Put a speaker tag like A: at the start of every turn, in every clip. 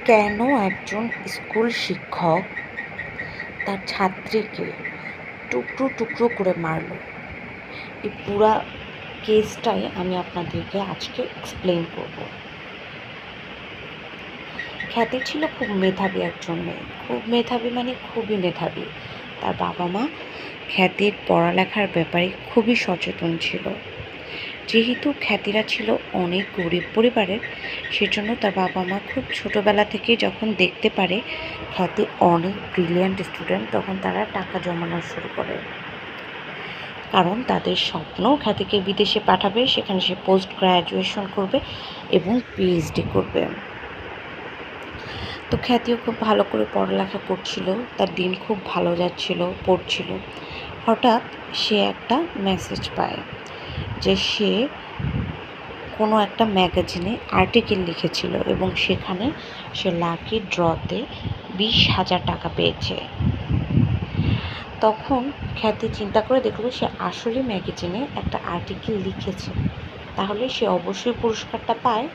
A: কেন একজন স্কুল শিক্ষক তার ছাত্রীকে টুকরো টুকরো করে মারল, এই পুরা কেসটাই আমি আপনাদেরকে আজকে এক্সপ্লেন করব। খ্যাতি ছিল খুব মেধাবী একজন মেয়ে, খুব মেধাবী মানে খুবই মেধাবী। তার বাবা মা খ্যাতির পড়ালেখার ব্যাপারে খুবই সচেতন ছিল। যেহেতু খ্যাতিরা ছিল অনেক গরিব পরিবারের, সেজন্য তার বাবা মা খুব ছোটোবেলা থেকেই যখন দেখতে পারে খ্যাতি অনেক ব্রিলিয়ান্ট স্টুডেন্ট, তখন তারা টাকা জমানো শুরু করে। কারণ তাদের স্বপ্ন খ্যাতিকে বিদেশে পাঠাবে, সেখানে সে পোস্ট গ্র্যাজুয়েশন করবে এবং পিএইচডি করবে। তো খ্যাতিও খুব ভালো করে পড়ালেখা করছিল, তার দিন খুব ভালো যাচ্ছিল, পড়ছিল। হঠাৎ সে একটা মেসেজ পায় যে সে কোনো একটা ম্যাগাজিনে আর্টিকেল লিখেছিল এবং সেখানে সে লাকি ড্রতে 20,000 টাকা পেয়েছে। তখন খ্যাতি চিন্তা করে দেখলো সে আসলে ম্যাগাজিনে একটা আর্টিকেল লিখেছে, তাহলে সে অবশ্যই পুরস্কারটা পায়।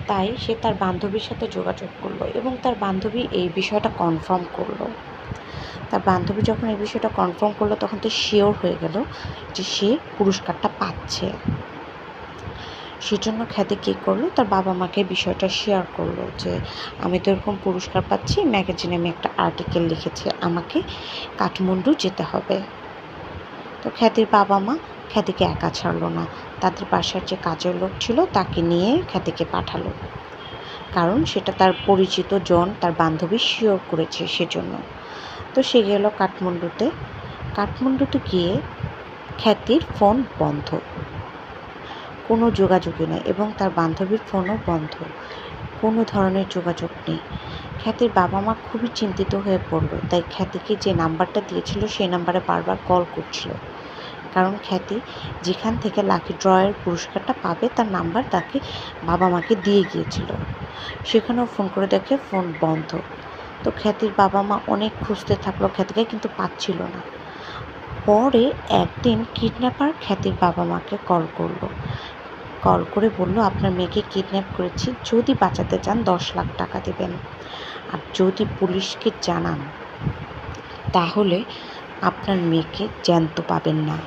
A: তাই সে তার বান্ধবীর সাথে যোগাযোগ করলো এবং তার বান্ধবী এই বিষয়টা কনফার্ম করলো। তার বান্ধবী যখন এই বিষয়টা কনফার্ম করলো তখন তো শিওর হয়ে গেল যে সে পুরস্কারটা পাচ্ছে। সেজন্য খ্যাতি কী করলো, তার বাবা মাকে বিষয়টা শেয়ার করলো যে আমি তো এরকম পুরস্কার পাচ্ছি, ম্যাগাজিনে আমি একটা আর্টিকেল লিখেছি, আমাকে কাঠমান্ডু যেতে হবে। তো খ্যাতির বাবা মা খ্যাতিকে একা ছাড়লো না, তাদের বাসার যে কাজের লোক ছিল তাকে নিয়ে খ্যাতিকে পাঠালো, কারণ সেটা তার পরিচিত জন, তার বান্ধবী শিওর করেছে সেজন্য। তো সে গেল কাঠমান্ডুতে গিয়ে খ্যাতির ফোন বন্ধ, কোনো যোগাযোগই নেই এবং তার বান্ধবীর ফোনও বন্ধ, কোনো ধরনের যোগাযোগ নেই। খ্যাতির বাবা মা খুবই চিন্তিত হয়ে পড়লো, তাই খ্যাতিকে যে নাম্বারটা দিয়েছিল সেই নাম্বারে বারবার কল করছিল, কারণ খ্যাতি যেখান থেকে লাকি ড্রয়ের পুরস্কারটা পাবে তার নাম্বার তাকে বাবা মাকে দিয়ে গিয়েছিল। সেখানেও ফোন করে দেখে ফোন বন্ধ। তো খ্যাতির বাবা মা অনেক খুঁজতে থাকলো খ্যাতিকে, কিন্তু পাচ্ছিল না। পরে একদিন কিডন্যাপার খ্যাতির বাবা মাকে কল করে বলল, আপনার মেয়েকে কিডন্যাপ করেছি, যদি বাঁচাতে চান 10 লাখ টাকা দেবেন, আর যদি পুলিশকে জানান তাহলে আপনার মেয়েকে জ্যান্ত পাবেন না।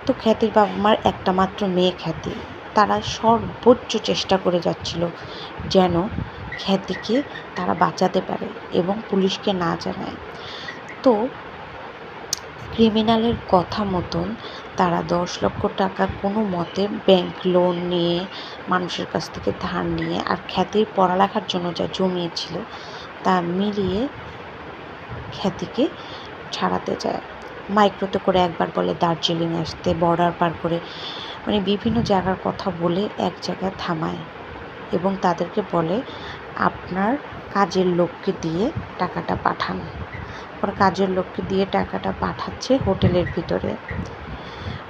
A: তো খ্যাতির বাবা মার একটা মাত্র মেয়ে খ্যাতি, তারা সর্বোচ্চ চেষ্টা করে যাচ্ছিল যেন খ্যাতিকে তারা বাঁচাতে পারে এবং পুলিশকে না জানায়। তো ক্রিমিনালের কথা মতন তারা 10 লক্ষ টাকা কোনো মতে ব্যাংক লোন নিয়ে, মানুষের কাছ থেকে ধার নিয়ে, আর খ্যাতির পড়ালেখার জন্য যা জমিয়েছিল তা মিলিয়ে খ্যাতিকে ছাড়াতে যায়। মাইক্রোতে করে একবার বলে দার্জিলিং আসতে, বর্ডার পার করে, মানে বিভিন্ন জায়গার কথা বলে এক জায়গায় থামায় এবং তাদেরকে বলে আপনার কাজের লোককে দিয়ে টাকাটা পাঠান। পরে কাজের লোককে দিয়ে টাকাটা পাঠাচ্ছে হোটেলের ভিতরে।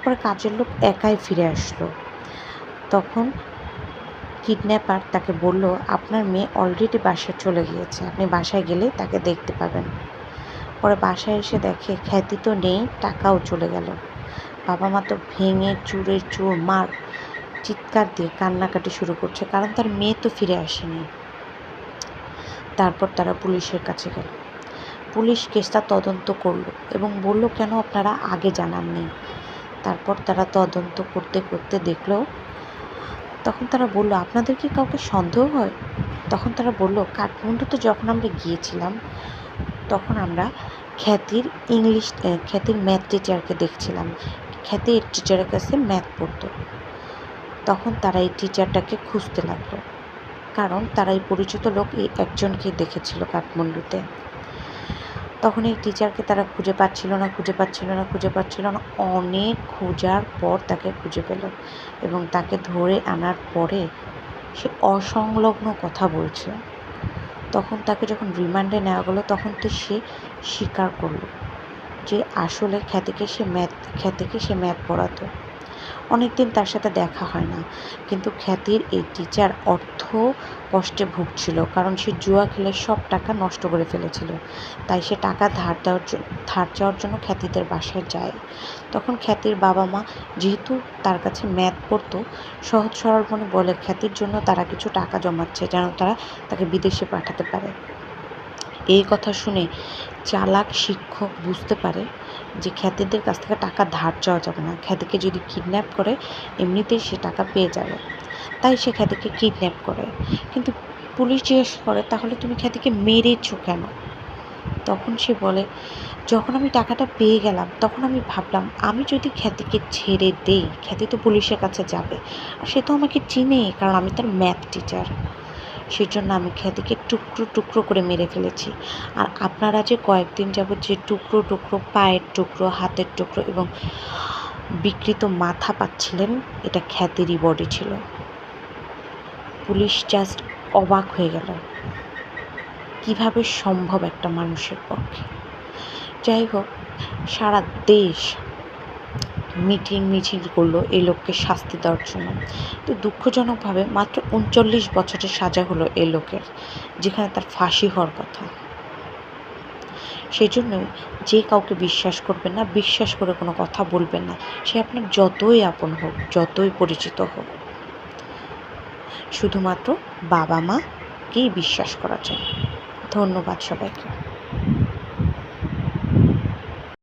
A: পরে কাজের লোক একাই ফিরে আসলো। তখন কিডন্যাপার তাকে বলল, আপনার মেয়ে অলরেডি বাসায় চলে গিয়েছে, আপনি বাসায় গেলে তাকে দেখতে পাবেন। পরে বাসায় এসে দেখে খ্যাতি তো নেই, টাকাও চলে গেল। বাবা মা তো ভেঙে চুরে মার চিৎকার দিয়ে কান্নাকাটি শুরু করছে, কারণ তার মেয়ে তো ফিরে আসেনি। তারপর তারা পুলিশের কাছে গেল। পুলিশ কেসটা তদন্ত করলো এবং বলল, কেন আপনারা আগে জানাননি। তারপর তারা তদন্ত করতে করতে দেখলো, তখন তারা বলল, আপনাদের কি কাউকে সন্দেহ হয়? তখন তারা বলল, কাঠমান্ডুতে যখন আমরা গিয়েছিলাম তখন আমরা খ্যাতির ম্যাথ টিচারকে দেখছিলাম, খ্যাতি এই টিচারের কাছে ম্যাথ পড়তো। তখন তারা এই টিচারটাকে খুঁজতে লাগলো, কারণ তারা এই পরিচিত লোক এই একজনকেই দেখেছিল কাঠমান্ডুতে। তখন এই টিচারকে তারা খুঁজে পাচ্ছিল না। অনেক খোঁজার পর তাকে খুঁজে পেল এবং তাকে ধরে আনার পরে সে অসংলগ্ন কথা বলছে। তখন তাকে যখন রিমান্ডে নেওয়া গেলো তখন তো সে স্বীকার করলো যে আসলে খ্যাতিকে সে ম্যাথ পড়াতো। অনেকদিন তার সাথে দেখা হয় না, কিন্তু খ্যাতির এই টিচার অর্থ কষ্টে ভুগছিল, কারণ সে জুয়া খেলে সব টাকা নষ্ট করে ফেলেছিল। তাই সে টাকা ধার চাওয়ার জন্য খ্যাতিদের বাসায় যায়। তখন খ্যাতির বাবা মা, যেহেতু তার কাছে ম্যাথ পড়তো, সহজ সরল মনে বলে খ্যাতির জন্য তারা কিছু টাকা জমাচ্ছে, যেন তারা তাকে বিদেশে পাঠাতে পারে। এই কথা শুনে চালাক শিক্ষক বুঝতে পারে যে খ্যাতিদের কাছ থেকে টাকা ধার চাওয়া যাবে না, খ্যাতিকে যদি কিডন্যাপ করে এমনিতেই সে টাকা পেয়ে যাবে। তাই সে খ্যাতিকে কিডন্যাপ করে। কিন্তু পুলিশ জিজ্ঞেস করে, তাহলে তুমি খ্যাতিকে মেরেছো কেন? তখন সে বলে, যখন আমি টাকাটা পেয়ে গেলাম তখন আমি ভাবলাম আমি যদি খ্যাতিকে ছেড়ে দেই, খ্যাতি তো পুলিশের কাছে যাবে, আর সে তো আমাকে চিনে, কারণ আমি তার ম্যাথ টিচার। সেজন্য আমি খ্যাতিকে টুকরো টুকরো করে মেরে ফেলেছি। আর আপনারা যে কয়েকদিন যাবৎ যে টুকরো টুকরো পায়ের টুকরো, হাতের টুকরো এবং বিকৃত মাথা পাচ্ছিলেন, এটা খ্যাতিরই বডি ছিল। পুলিশ জাস্ট অবাক হয়ে গেল, কিভাবে সম্ভব একটা মানুষের পক্ষে। যাই হোক, সারা দেশ মিটিং মিছিল করলো এই লোককে শাস্তি দেওয়ার জন্য। তো দুঃখজনকভাবে মাত্র ৩৯ বছরের সাজা হলো এই লোকের, যেখানে তার ফাঁসি হওয়ার কথা। সেই জন্য যে কাউকে বিশ্বাস করবেন না, বিশ্বাস করে কোনো কথা বলবেন না, সে আপনার যতই আপন হোক, যতই পরিচিত হোক। শুধুমাত্র বাবা মাকেই বিশ্বাস করা যায়। ধন্যবাদ সবাইকে।